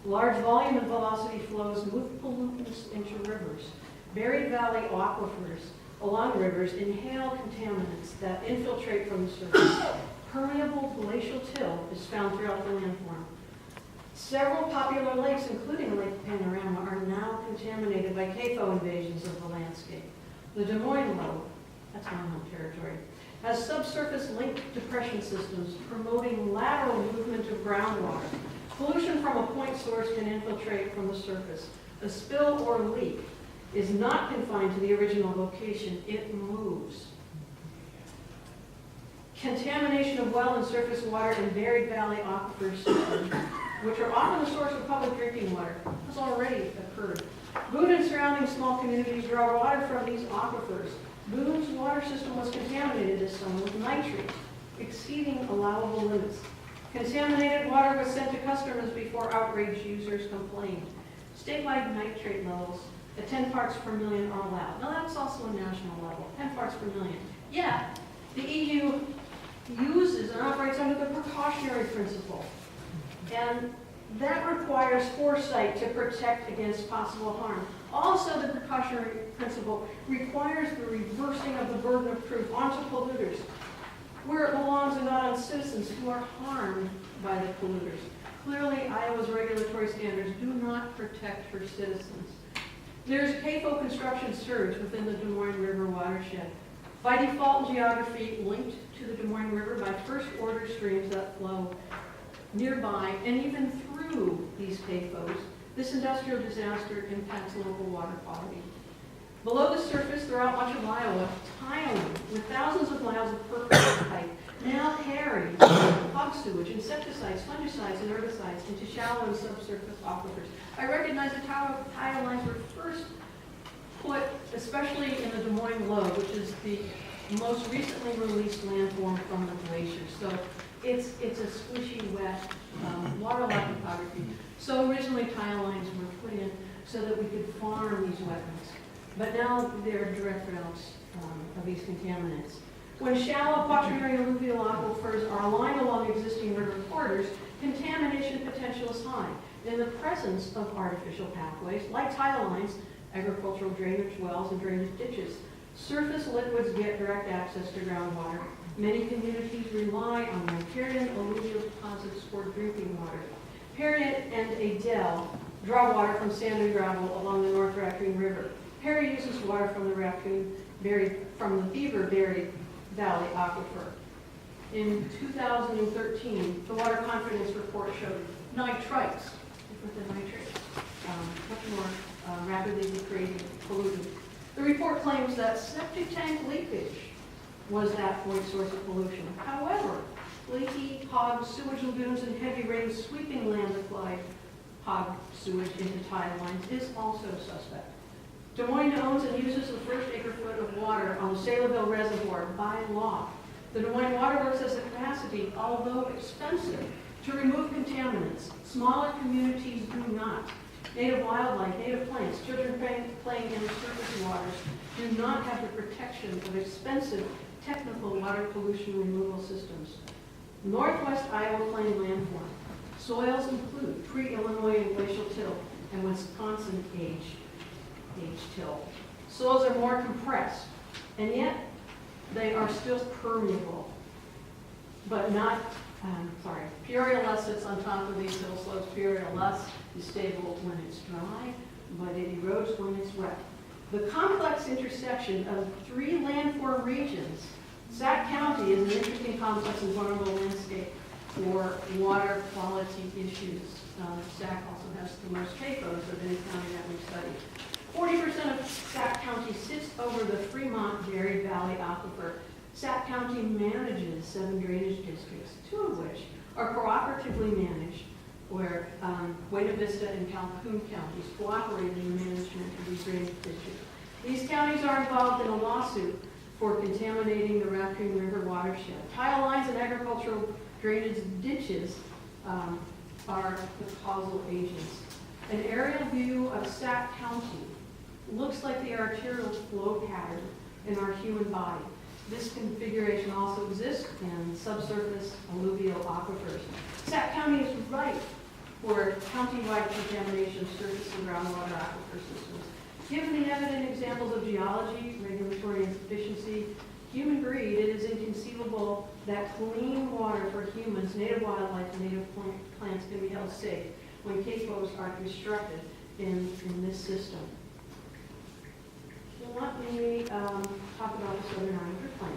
Large volume and velocity flows move pollutants into rivers. Buried valley aquifers along rivers inhale contaminants that infiltrate from the surface. Permeable glacial till is found throughout the landform. Several popular lakes, including Lake Panorama, are now contaminated by CAFO invasions of the landscape. The Des Moines Lobe, that's my home territory, has subsurface linked depression systems promoting lateral movement of groundwater. Pollution from a point source can infiltrate from the surface. A spill or leak is not confined to the original location, it moves. Contamination of well and surface water in buried valley aquifer systems, which are often the source of public drinking water, has already occurred. Boone and surrounding small communities draw water from these aquifers. Boone's water system was contaminated this summer with nitrates, exceeding allowable limits. Contaminated water was sent to customers before outraged users complained. Statewide nitrate levels at 10 parts per million are allowed. Now that's also a national level, 10 parts per million. Yet, the EU uses and operates under the precautionary principle. And that requires foresight to protect against possible harm. Also, the precautionary principle requires the reversing of the burden of proof onto polluters, where it belongs and not on citizens who are harmed by the polluters. Clearly, Iowa's regulatory standards do not protect her citizens. There's CAFO construction surge within the Des Moines River watershed. By default geography linked to the Des Moines River by first-order streams that flow nearby and even through these CAFOs, this industrial disaster impacts local water quality. Below the surface, throughout much of Iowa, tiling with thousands of miles of perforated pipe now carries hog sewage, insecticides, fungicides, and herbicides into shallow and subsurface aquifers. I recognize that tile lines were first put, especially in the Des Moines Lobe, which is the most recently released landform from the glaciers. So it's a squishy, wet, water-like topography. So originally tile lines were put in so that we could farm these wetlands. But now they're direct routes of these contaminants. When shallow quaternary alluvial aquifers are aligned along existing river corridors, contamination potential is high. In the presence of artificial pathways, like tile lines, agricultural drainage wells, and drainage ditches, surface liquids get direct access to groundwater. Many communities rely on riparian alluvial deposits for drinking water. Perry and Adele draw water from sand and gravel along the North Raccoon River. Perry uses water from the Beaver Buried Valley Aquifer. In 2013, the Water Confidence Report showed nitrites, different than nitrates, much more rapidly degrading pollutant. The report claims that septic tank leakage was that point source of pollution. However, leaky hog sewage lagoons and heavy rains sweeping land-applied hog sewage into tile lines is also suspect. Des Moines owns and uses the first acre-foot of water on the Saylorville Reservoir by law. The Des Moines Water Works has the capacity, although expensive, to remove contaminants. Smaller communities do not. Native wildlife, native plants, children playing in surface waters do not have the protection of expensive technical water pollution removal systems. Northwest Iowa plain landform. Soils include pre-Illinois and glacial till and Wisconsin age till. Soils are more compressed, and yet they are still permeable, but not, Peoria Less sits on top of these hill slopes. Peoria Less is stable when it's dry, but it erodes when it's wet. The complex intersection of three landform regions, Sac County is an interesting complex and vulnerable landscape for water quality issues. Sac also has the most CAFOs of any county that we've studied. 40% of Sac County sits over the Fremont Buried Valley Aquifer. Sac County manages 7 drainage districts, 2 of which are cooperatively managed, where Buena Vista and Calhoun counties cooperate in the management of these drainage districts. These counties are involved in a lawsuit for contaminating the Raccoon River watershed. Tile lines and agricultural drainage ditches are the causal agents. An aerial view of Sac County looks like the arterial flow pattern in our human body. This configuration also exists in subsurface alluvial aquifers. Sac County is rife for county-wide contamination of surface and groundwater aquifer systems. Given the evident examples of geology, regulatory insufficiency, human greed, it is inconceivable that clean water for humans, native wildlife, and native plants can be held safe when CAFOs are constructed in this system. So let me talk about the Southern Islander Plan.